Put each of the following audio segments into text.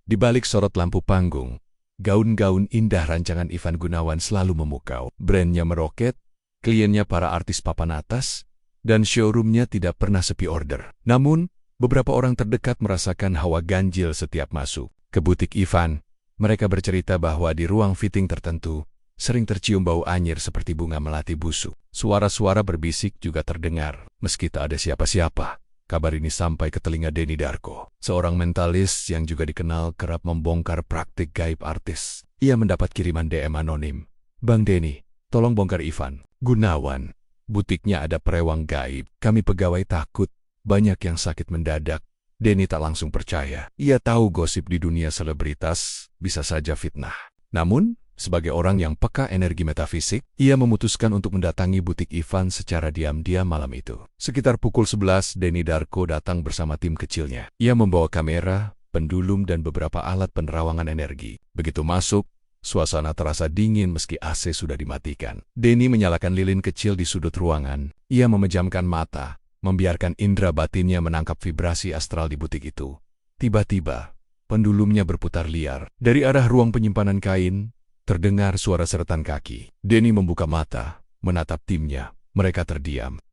Di balik sorot lampu panggung, gaun-gaun indah rancangan Ivan Gunawan selalu memukau. Brandnya meroket, kliennya para artis papan atas, dan showroomnya tidak pernah sepi order. Namun, beberapa orang terdekat merasakan hawa ganjil setiap masuk ke butik Ivan. Mereka bercerita bahwa di ruang fitting tertentu, sering tercium bau anyir seperti bunga melati busuk. Suara-suara berbisik juga terdengar, meski tak ada siapa-siapa. Kabar ini sampai ke telinga Denny Darko, seorang mentalis yang juga dikenal kerap membongkar praktik gaib artis. Ia mendapat kiriman DM anonim. "Bang Denny, tolong bongkar Ivan Gunawan. Butiknya ada perewang gaib. Kami pegawai takut, banyak yang sakit mendadak." Denny tak langsung percaya. Ia tahu gosip di dunia selebritas bisa saja fitnah. Namun, sebagai orang yang peka energi metafisik, ia memutuskan untuk mendatangi butik Ivan secara diam-diam malam itu. Sekitar pukul 11, Denny Darko datang bersama tim kecilnya. Ia membawa kamera, pendulum, dan beberapa alat penerawangan energi. Begitu masuk, suasana terasa dingin meski AC sudah dimatikan. Denny menyalakan lilin kecil di sudut ruangan. Ia memejamkan mata, membiarkan indera batinnya menangkap vibrasi astral di butik itu. Tiba-tiba, pendulumnya berputar liar. Dari arah ruang penyimpanan kain, terdengar suara seretan kaki. Denny membuka mata, menatap timnya. Mereka terdiam.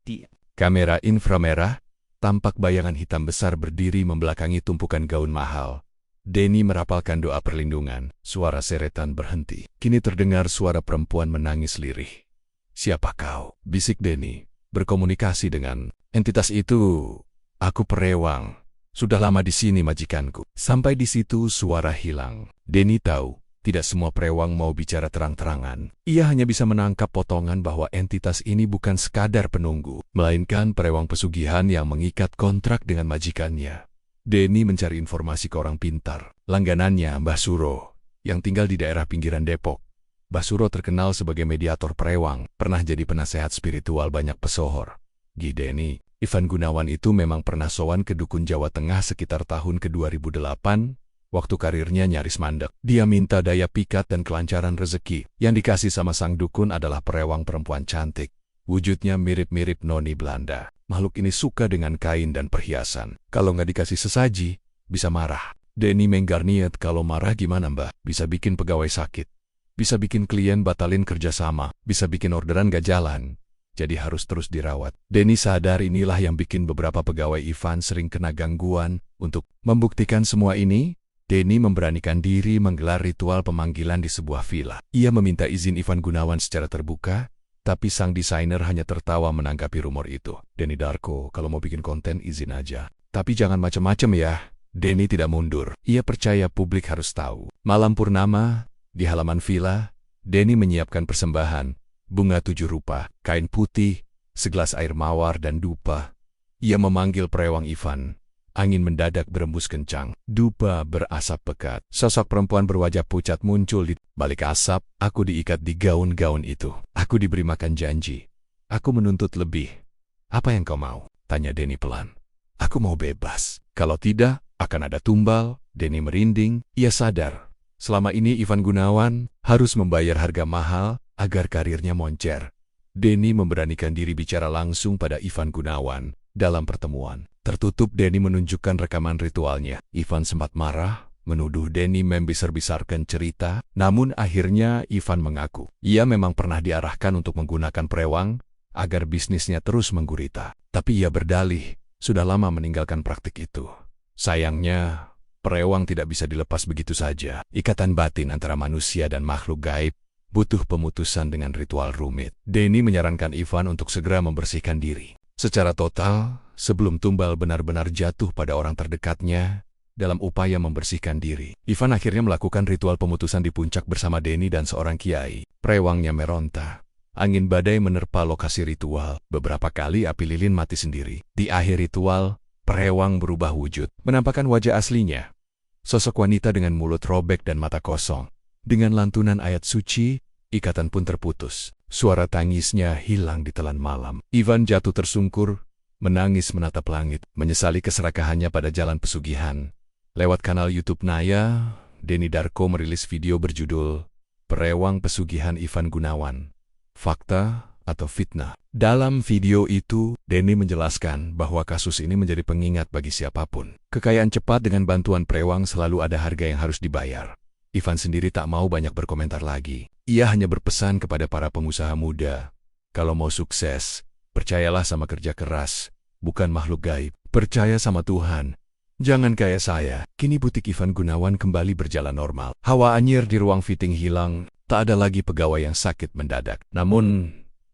Kamera inframerah, tampak bayangan hitam besar berdiri membelakangi tumpukan gaun mahal. Denny merapalkan doa perlindungan. Suara seretan berhenti. Kini terdengar suara perempuan menangis lirih. "Siapa kau?" bisik Denny. "Berkomunikasi dengan entitas itu. Aku perewang. Sudah lama di sini majikanku." Sampai di situ suara hilang. Denny tahu, tidak semua perewang mau bicara terang-terangan. Ia hanya bisa menangkap potongan bahwa entitas ini bukan sekadar penunggu, melainkan perewang pesugihan yang mengikat kontrak dengan majikannya. Denny mencari informasi ke orang pintar. Langganannya, Mbah Suro, yang tinggal di daerah pinggiran Depok. Mbah Suro terkenal sebagai mediator perewang, pernah jadi penasehat spiritual banyak pesohor. Denny, Ivan Gunawan itu memang pernah sowan ke dukun Jawa Tengah sekitar tahun ke-2008, waktu karirnya nyaris mandek. Dia minta daya pikat dan kelancaran rezeki. Yang dikasih sama sang dukun adalah perewang perempuan cantik. Wujudnya mirip-mirip noni Belanda. Makhluk ini suka dengan kain dan perhiasan. Kalau nggak dikasih sesaji, bisa marah. Denny menggar niat, kalau marah gimana mbak? Bisa bikin pegawai sakit. Bisa bikin klien batalin kerjasama. Bisa bikin orderan gak jalan. Jadi harus terus dirawat. Denny sadar inilah yang bikin beberapa pegawai Ivan sering kena gangguan. Untuk membuktikan semua ini, Denny memberanikan diri menggelar ritual pemanggilan di sebuah villa. Ia meminta izin Ivan Gunawan secara terbuka, tapi sang desainer hanya tertawa menanggapi rumor itu. "Denny Darko, kalau mau bikin konten izin aja. Tapi jangan macem-macem ya." Denny tidak mundur. Ia percaya publik harus tahu. Malam purnama, di halaman villa, Denny menyiapkan persembahan, bunga 7 rupa, kain putih, segelas air mawar dan dupa. Ia memanggil perewang Ivan. Angin mendadak berembus kencang. Dupa berasap pekat. Sosok perempuan berwajah pucat muncul di balik asap. "Aku diikat di gaun-gaun itu. Aku diberi makan janji. Aku menuntut lebih. Apa yang kau mau?" tanya Denny pelan. "Aku mau bebas. Kalau tidak, akan ada tumbal." Denny merinding. Ia sadar, selama ini Ivan Gunawan harus membayar harga mahal agar karirnya moncer. Denny memberanikan diri bicara langsung pada Ivan Gunawan. Dalam pertemuan tertutup, Denny menunjukkan rekaman ritualnya. Ivan sempat marah, menuduh Denny membesar-besarkan cerita, namun akhirnya Ivan mengaku. Ia memang pernah diarahkan untuk menggunakan perewang agar bisnisnya terus menggurita. Tapi ia berdalih, sudah lama meninggalkan praktik itu. Sayangnya, perewang tidak bisa dilepas begitu saja. Ikatan batin antara manusia dan makhluk gaib butuh pemutusan dengan ritual rumit. Denny menyarankan Ivan untuk segera membersihkan diri secara total sebelum tumbal benar-benar jatuh pada orang terdekatnya. Dalam upaya membersihkan diri, Ivan akhirnya melakukan ritual pemutusan di puncak bersama Denny dan seorang kiai. Perewangnya meronta. Angin badai menerpa lokasi ritual. Beberapa kali api lilin mati sendiri. Di akhir ritual, perewang berubah wujud, menampakkan wajah aslinya. Sosok wanita dengan mulut robek dan mata kosong. Dengan lantunan ayat suci, ikatan pun terputus. Suara tangisnya hilang di telan malam. Ivan jatuh tersungkur, menangis menatap langit, menyesali keserakahannya pada jalan pesugihan. Lewat kanal YouTube Naya, Denny Darko merilis video berjudul "Perewang Pesugihan Ivan Gunawan, Fakta atau Fitnah?" Dalam video itu, Denny menjelaskan bahwa kasus ini menjadi pengingat bagi siapapun. Kekayaan cepat dengan bantuan prewang selalu ada harga yang harus dibayar. Ivan sendiri tak mau banyak berkomentar lagi. Ia hanya berpesan kepada para pengusaha muda, kalau mau sukses, percayalah sama kerja keras, bukan makhluk gaib. Percaya sama Tuhan. Jangan kayak saya. Kini butik Ivan Gunawan kembali berjalan normal. Hawa anyir di ruang fitting hilang, tak ada lagi pegawai yang sakit mendadak. Namun,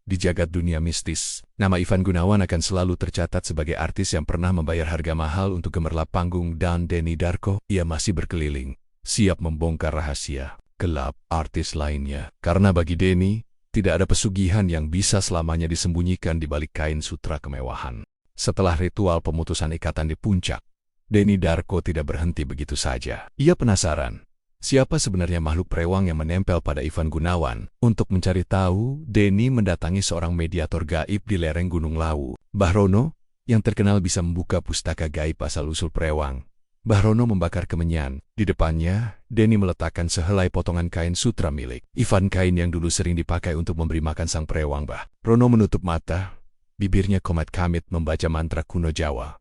di jagat dunia mistis, nama Ivan Gunawan akan selalu tercatat sebagai artis yang pernah membayar harga mahal untuk gemerlap panggung, dan Denny Darko, ia masih berkeliling, siap membongkar rahasia gelap artis lainnya. Karena bagi Denny, tidak ada pesugihan yang bisa selamanya disembunyikan di balik kain sutra kemewahan. Setelah ritual pemutusan ikatan di puncak, Denny Darko tidak berhenti begitu saja. Ia penasaran. Siapa sebenarnya makhluk prewang yang menempel pada Ivan Gunawan? Untuk mencari tahu, Denny mendatangi seorang mediator gaib di lereng Gunung Lawu, Mbah Rono, yang terkenal bisa membuka pustaka gaib asal-usul prewang. Mbah Rono membakar kemenyan. Di depannya, Denny meletakkan sehelai potongan kain sutra milik Ivan, kain yang dulu sering dipakai untuk memberi makan sang prewang. Mbah Rono menutup mata, bibirnya komat kamit membaca mantra kuno Jawa.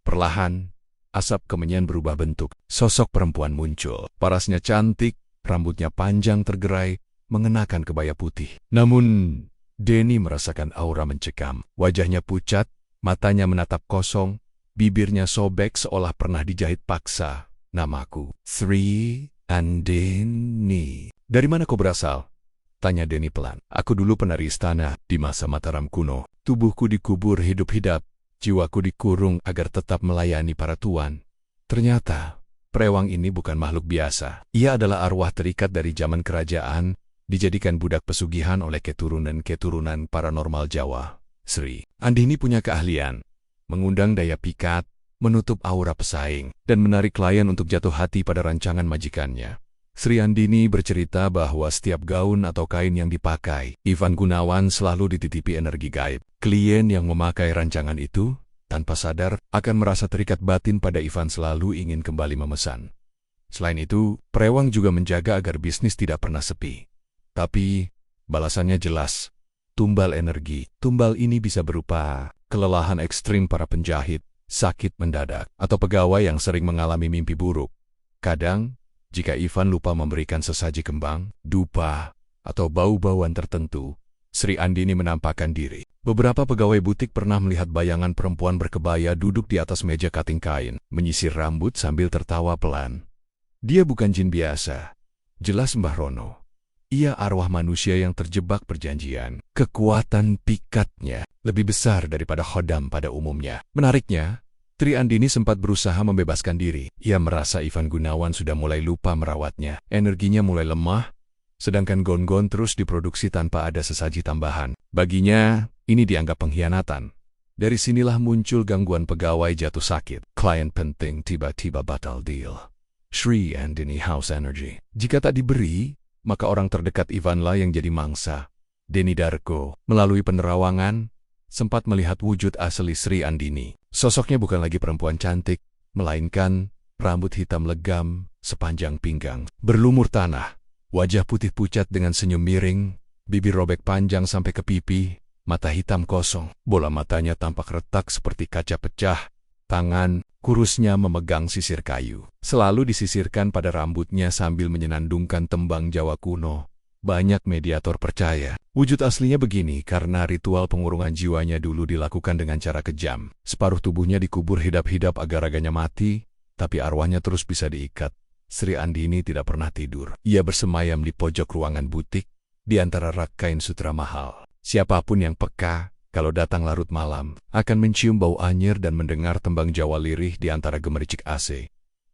Perlahan, asap kemenyan berubah bentuk. Sosok perempuan muncul. Parasnya cantik, rambutnya panjang tergerai, mengenakan kebaya putih. Namun, Denny merasakan aura mencekam. Wajahnya pucat, matanya menatap kosong, bibirnya sobek seolah pernah dijahit paksa. Namaku Sri Andini. Dari mana kau berasal? Tanya Denny pelan. Aku dulu penari istana di masa Mataram kuno. Tubuhku dikubur hidup-hidup. Jiwaku dikurung agar tetap melayani para tuan. Ternyata, prewang ini bukan makhluk biasa. Ia adalah arwah terikat dari zaman kerajaan, dijadikan budak pesugihan oleh keturunan-keturunan paranormal Jawa. Sri Andini punya keahlian, mengundang daya pikat, menutup aura pesaing, dan menarik klien untuk jatuh hati pada rancangan majikannya. Sri Andini bercerita bahwa setiap gaun atau kain yang dipakai Ivan Gunawan selalu dititipi energi gaib. Klien yang memakai rancangan itu, tanpa sadar, akan merasa terikat batin pada Ivan, selalu ingin kembali memesan. Selain itu, prewang juga menjaga agar bisnis tidak pernah sepi. Tapi, balasannya jelas. Tumbal energi. Tumbal ini bisa berupa kelelahan ekstrim para penjahit, sakit mendadak, atau pegawai yang sering mengalami mimpi buruk. Kadang, jika Ivan lupa memberikan sesaji kembang, dupa, atau bau-bauan tertentu, Sri Andini menampakkan diri. Beberapa pegawai butik pernah melihat bayangan perempuan berkebaya duduk di atas meja kating kain, menyisir rambut sambil tertawa pelan. Dia bukan jin biasa. Jelas Mbah Rono. Ia arwah manusia yang terjebak perjanjian. Kekuatan pikatnya lebih besar daripada khodam pada umumnya. Menariknya, Sri Andini sempat berusaha membebaskan diri. Ia merasa Ivan Gunawan sudah mulai lupa merawatnya. Energinya mulai lemah, sedangkan gon-gon terus diproduksi tanpa ada sesaji tambahan. Baginya, ini dianggap pengkhianatan. Dari sinilah muncul gangguan pegawai jatuh sakit. Klien penting tiba-tiba batal deal. Sri Andini House Energy. Jika tak diberi, maka orang terdekat Ivanlah yang jadi mangsa. Denny Darko, melalui penerawangan, sempat melihat wujud asli Sri Andini. Sosoknya bukan lagi perempuan cantik, melainkan rambut hitam legam sepanjang pinggang, berlumur tanah, wajah putih pucat dengan senyum miring, bibir robek panjang sampai ke pipi, mata hitam kosong, bola matanya tampak retak seperti kaca pecah, tangan kurusnya memegang sisir kayu. Selalu disisirkan pada rambutnya sambil menyenandungkan tembang Jawa kuno. Banyak mediator percaya wujud aslinya begini karena ritual pengurungan jiwanya dulu dilakukan dengan cara kejam. Separuh tubuhnya dikubur hidup-hidup agar raganya mati, tapi arwahnya terus bisa diikat. Sri Andini tidak pernah tidur. Ia bersemayam di pojok ruangan butik, di antara rak kain sutra mahal. Siapapun yang peka, kalau datang larut malam, akan mencium bau anyir dan mendengar tembang Jawa lirih di antara gemericik AC.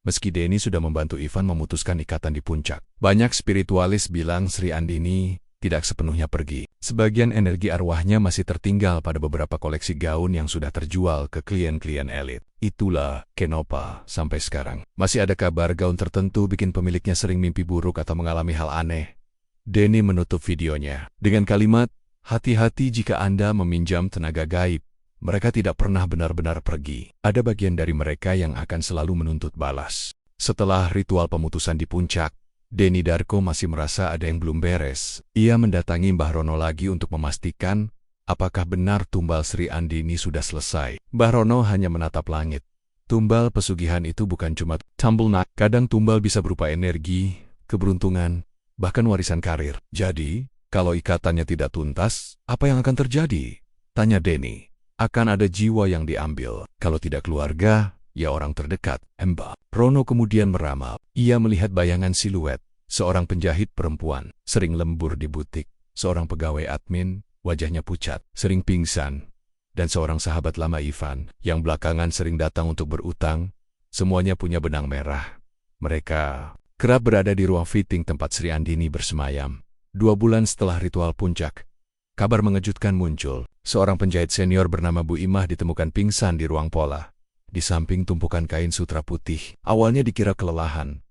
Meski Denny sudah membantu Ivan memutuskan ikatan di puncak, banyak spiritualis bilang Sri Andini tidak sepenuhnya pergi. Sebagian energi arwahnya masih tertinggal pada beberapa koleksi gaun yang sudah terjual ke klien-klien elit. Itulah kenapa sampai sekarang masih ada kabar gaun tertentu bikin pemiliknya sering mimpi buruk atau mengalami hal aneh. Denny menutup videonya dengan kalimat, "Hati-hati jika Anda meminjam tenaga gaib. Mereka tidak pernah benar-benar pergi. Ada bagian dari mereka yang akan selalu menuntut balas." Setelah ritual pemutusan di puncak, Denny Darko masih merasa ada yang belum beres. Ia mendatangi Mbah Rono lagi untuk memastikan Apakah benar tumbal Sri Andini sudah selesai? Mbah Rono hanya menatap langit. Tumbal pesugihan itu bukan cuma tumble naik. Kadang tumbal bisa berupa energi, keberuntungan, bahkan warisan karir. Jadi, kalau ikatannya tidak tuntas, apa yang akan terjadi? Tanya Denny. Akan ada jiwa yang diambil. Kalau tidak keluarga, ya orang terdekat. Mbah Rono kemudian meramal. Ia melihat bayangan siluet. Seorang penjahit perempuan, sering lembur di butik. Seorang pegawai admin, wajahnya pucat, sering pingsan. Dan seorang sahabat lama Ivan, yang belakangan sering datang untuk berutang. Semuanya punya benang merah. Mereka kerap berada di ruang fitting tempat Sri Andini bersemayam. 2 bulan setelah ritual puncak, kabar mengejutkan muncul. Seorang penjahit senior bernama Bu Imah ditemukan pingsan di ruang pola. Di samping tumpukan kain sutra putih. Awalnya dikira kelelahan.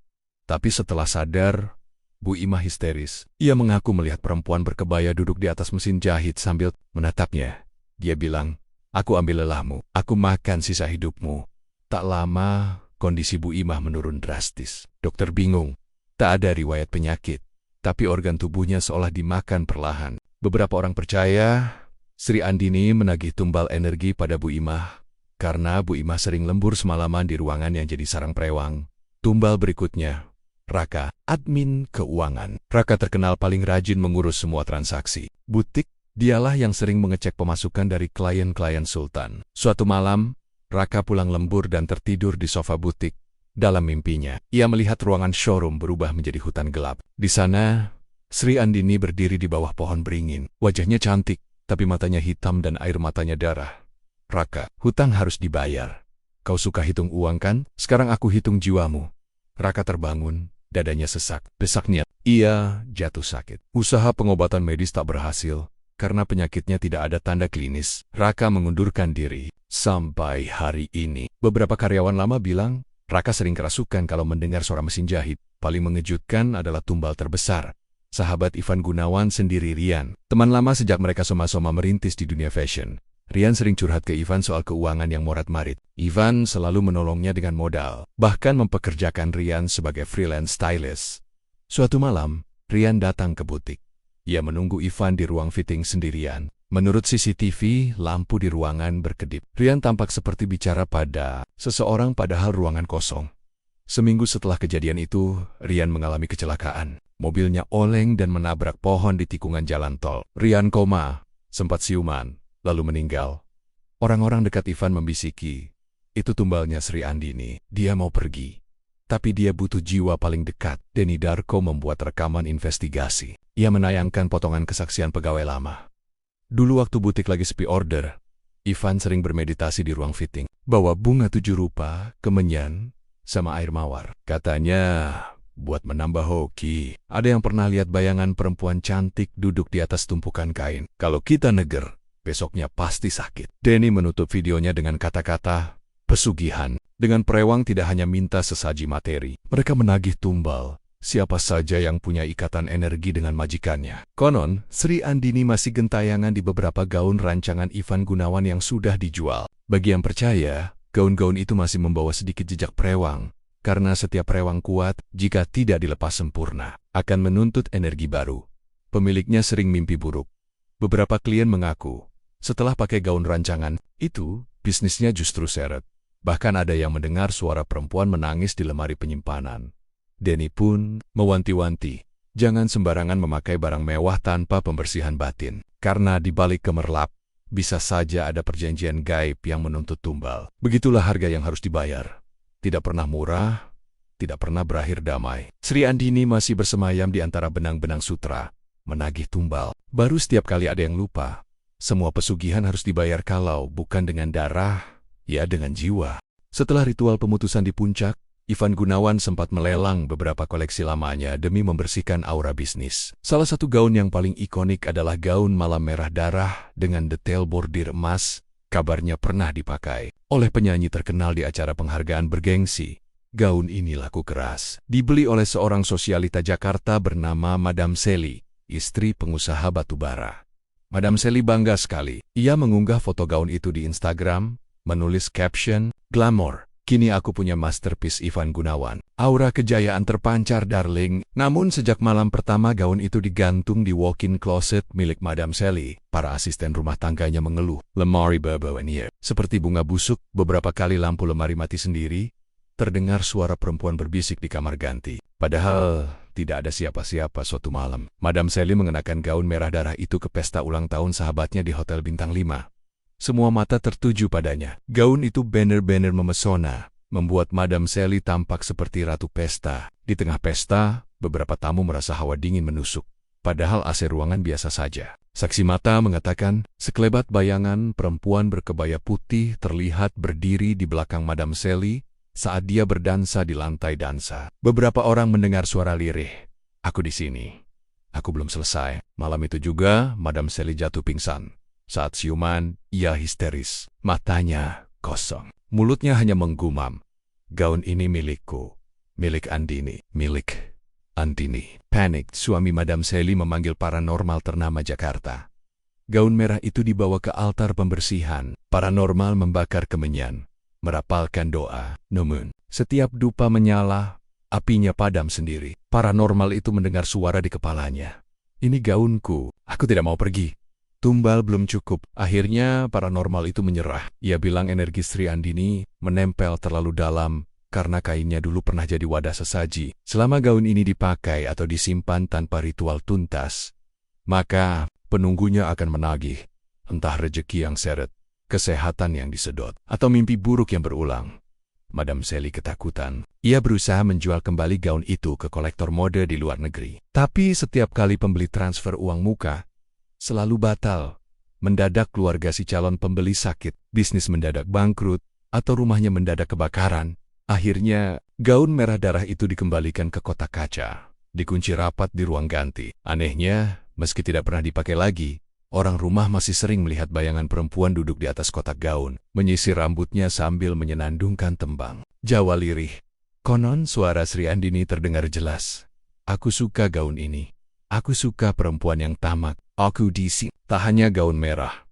Tapi setelah sadar, Bu Imah histeris. Ia mengaku melihat perempuan berkebaya duduk di atas mesin jahit sambil menatapnya. Dia bilang, "Aku ambil lelahmu, aku makan sisa hidupmu." Tak lama, kondisi Bu Imah menurun drastis. Dokter bingung. Tak ada riwayat penyakit, tapi organ tubuhnya seolah dimakan perlahan. Beberapa orang percaya Sri Andini menagih tumbal energi pada Bu Imah karena Bu Imah sering lembur semalaman di ruangan yang jadi sarang prewang. Tumbal berikutnya, Raka, admin keuangan. Raka terkenal paling rajin mengurus semua transaksi. Butik, dialah yang sering mengecek pemasukan dari klien-klien Sultan. Suatu malam, Raka pulang lembur dan tertidur di sofa butik. Dalam mimpinya, ia melihat ruangan showroom berubah menjadi hutan gelap. Di sana, Sri Andini berdiri di bawah pohon beringin. Wajahnya cantik, tapi matanya hitam dan air matanya darah. "Raka, hutang harus dibayar. Kau suka hitung uang kan? Sekarang aku hitung jiwamu." Raka terbangun, dadanya sesak. Besaknya, ia jatuh sakit. Usaha pengobatan medis tak berhasil. Karena penyakitnya tidak ada tanda klinis, Raka mengundurkan diri. Sampai hari ini, beberapa karyawan lama bilang, Raka sering kerasukan kalau mendengar suara mesin jahit. Paling mengejutkan adalah tumbal terbesar. Sahabat Ivan Gunawan sendiri Rian, teman lama sejak mereka sama-sama merintis di dunia fashion. Rian sering curhat ke Ivan soal keuangan yang morat-marit. Ivan selalu menolongnya dengan modal, bahkan mempekerjakan Rian sebagai freelance stylist. Suatu malam, Rian datang ke butik. Ia menunggu Ivan di ruang fitting sendirian. Menurut CCTV, lampu di ruangan berkedip. Rian tampak seperti bicara pada seseorang padahal ruangan kosong. Seminggu setelah kejadian itu, Rian mengalami kecelakaan. Mobilnya oleng dan menabrak pohon di tikungan jalan tol. Rian koma, sempat siuman, lalu meninggal. Orang-orang dekat Ivan membisiki, "Itu tumbalnya Sri Andini, dia mau pergi." Tapi dia butuh jiwa paling dekat. Denny Darko membuat rekaman investigasi. Ia menayangkan potongan kesaksian pegawai lama. Dulu waktu butik lagi sepi order, Ivan sering bermeditasi di ruang fitting. Bawa bunga 7 rupa, kemenyan, sama air mawar. Katanya, buat menambah hoki. Ada yang pernah lihat bayangan perempuan cantik duduk di atas tumpukan kain. Kalau kita neger, besoknya pasti sakit. Denny menutup videonya dengan kata-kata, pesugihan. Dengan prewang tidak hanya minta sesaji materi. Mereka menagih tumbal. Siapa saja yang punya ikatan energi dengan majikannya. Konon, Sri Andini masih gentayangan di beberapa gaun rancangan Ivan Gunawan yang sudah dijual. Bagi yang percaya, gaun-gaun itu masih membawa sedikit jejak prewang. Karena setiap prewang kuat, jika tidak dilepas sempurna, akan menuntut energi baru. Pemiliknya sering mimpi buruk. Beberapa klien mengaku, setelah pakai gaun rancangan, itu bisnisnya justru seret. Bahkan ada yang mendengar suara perempuan menangis di lemari penyimpanan. Denny pun mewanti-wanti, jangan sembarangan memakai barang mewah tanpa pembersihan batin. Karena di balik gemerlap, bisa saja ada perjanjian gaib yang menuntut tumbal. Begitulah harga yang harus dibayar. Tidak pernah murah, tidak pernah berakhir damai. Sri Andini masih bersemayam di antara benang-benang sutra, menagih tumbal. Baru setiap kali ada yang lupa. Semua pesugihan harus dibayar kalau bukan dengan darah, ya dengan jiwa. Setelah ritual pemutusan di puncak, Ivan Gunawan sempat melelang beberapa koleksi lamanya demi membersihkan aura bisnis. Salah satu gaun yang paling ikonik adalah gaun malam merah darah dengan detail bordir emas. Kabarnya pernah dipakai oleh penyanyi terkenal di acara penghargaan bergengsi. Gaun ini laku keras. Dibeli oleh seorang sosialita Jakarta bernama Madam Sally, istri pengusaha batubara. Madam Sally bangga sekali. Ia mengunggah foto gaun itu di Instagram, menulis caption, "Glamour, Kini aku punya masterpiece Ivan Gunawan. Aura kejayaan terpancar, darling. Namun sejak malam pertama gaun itu digantung di walk-in closet milik Madam Sally, para asisten rumah tangganya mengeluh. Lemari berbaunya seperti bunga busuk. Beberapa kali lampu lemari mati sendiri. Terdengar suara perempuan berbisik di kamar ganti. Padahal tidak ada siapa-siapa suatu malam. Madam Sally mengenakan gaun merah darah itu ke pesta ulang tahun sahabatnya di Hotel Bintang 5. Semua mata tertuju padanya. Gaun itu benar-benar memesona, membuat Madam Sally tampak seperti ratu pesta. Di tengah pesta, beberapa tamu merasa hawa dingin menusuk, padahal AC ruangan biasa saja. Saksi mata mengatakan, sekelebat bayangan perempuan berkebaya putih terlihat berdiri di belakang Madam Sally saat dia berdansa di lantai dansa. Beberapa orang mendengar suara lirih. Aku di sini. Aku belum selesai. Malam itu juga, Madam Sally jatuh pingsan. Saat siuman, ia histeris. Matanya kosong. Mulutnya hanya menggumam. Gaun ini milikku. Milik Andini. Milik Andini. Panik, suami Madam Sally memanggil paranormal ternama Jakarta. Gaun merah itu dibawa ke altar pembersihan. Paranormal membakar kemenyan, merapalkan doa. Namun, setiap dupa menyala, apinya padam sendiri. Paranormal itu mendengar suara di kepalanya. Ini gaunku. Aku tidak mau pergi. Tumbal belum cukup. Akhirnya paranormal itu menyerah. Ia bilang energi Sri Andini menempel terlalu dalam karena kainnya dulu pernah jadi wadah sesaji. Selama gaun ini dipakai atau disimpan tanpa ritual tuntas, maka penunggunya akan menagih. Entah rejeki yang seret, kesehatan yang disedot, atau mimpi buruk yang berulang. Madam Sally ketakutan. Ia berusaha menjual kembali gaun itu ke kolektor mode di luar negeri. Tapi setiap kali pembeli transfer uang muka, selalu batal. Mendadak keluarga si calon pembeli sakit, bisnis mendadak bangkrut, atau rumahnya mendadak kebakaran. Akhirnya, gaun merah darah itu dikembalikan ke kotak kaca, dikunci rapat di ruang ganti. Anehnya, meski tidak pernah dipakai lagi, orang rumah masih sering melihat bayangan perempuan duduk di atas kotak gaun, menyisir rambutnya sambil menyenandungkan tembang. Jawa lirih. Konon suara Sri Andini terdengar jelas. Aku suka gaun ini. Aku suka perempuan yang tamak. Aku DC. Tak hanya gaun merah.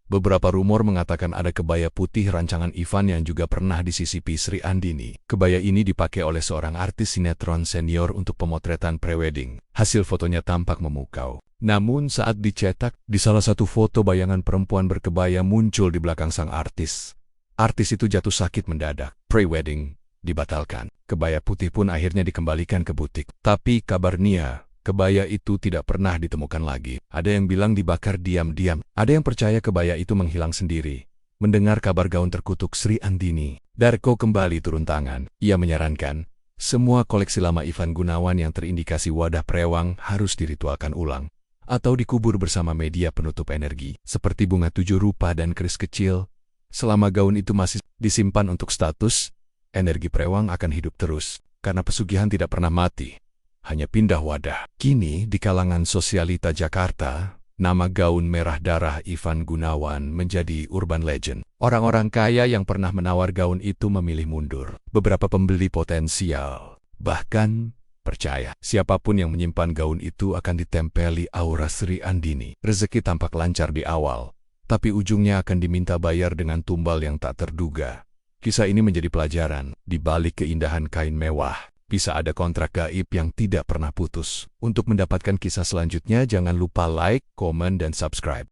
Beberapa rumor mengatakan ada kebaya putih rancangan Ivan yang juga pernah disisipi Sri Andini. Kebaya ini dipakai oleh seorang artis sinetron senior untuk pemotretan prewedding. Hasil fotonya tampak memukau. Namun saat dicetak, di salah satu foto bayangan perempuan berkebaya muncul di belakang sang artis. Artis itu jatuh sakit mendadak. Prewedding dibatalkan. Kebaya putih pun akhirnya dikembalikan ke butik. Tapi kabarnya, kebaya itu tidak pernah ditemukan lagi. Ada yang bilang dibakar diam-diam. Ada yang percaya kebaya itu menghilang sendiri. Mendengar kabar gaun terkutuk Sri Andini, Darko kembali turun tangan. Ia menyarankan, semua koleksi lama Ivan Gunawan yang terindikasi wadah prewang harus diritualkan ulang, atau dikubur bersama media penutup energi, seperti bunga 7 rupa dan keris kecil. Selama gaun itu masih disimpan untuk status, energi prewang akan hidup terus, karena pesugihan tidak pernah mati, hanya pindah wadah. Kini, di kalangan sosialita Jakarta, nama gaun merah darah Ivan Gunawan menjadi urban legend. Orang-orang kaya yang pernah menawar gaun itu memilih mundur. Beberapa pembeli potensial bahkan percaya siapapun yang menyimpan gaun itu akan ditempeli aura Sri Andini. Rezeki tampak lancar di awal, tapi ujungnya akan diminta bayar dengan tumbal yang tak terduga. Kisah ini menjadi pelajaran. Di balik keindahan kain mewah, bisa ada kontrak gaib yang tidak pernah putus. Untuk mendapatkan kisah selanjutnya, jangan lupa like, komen, dan subscribe.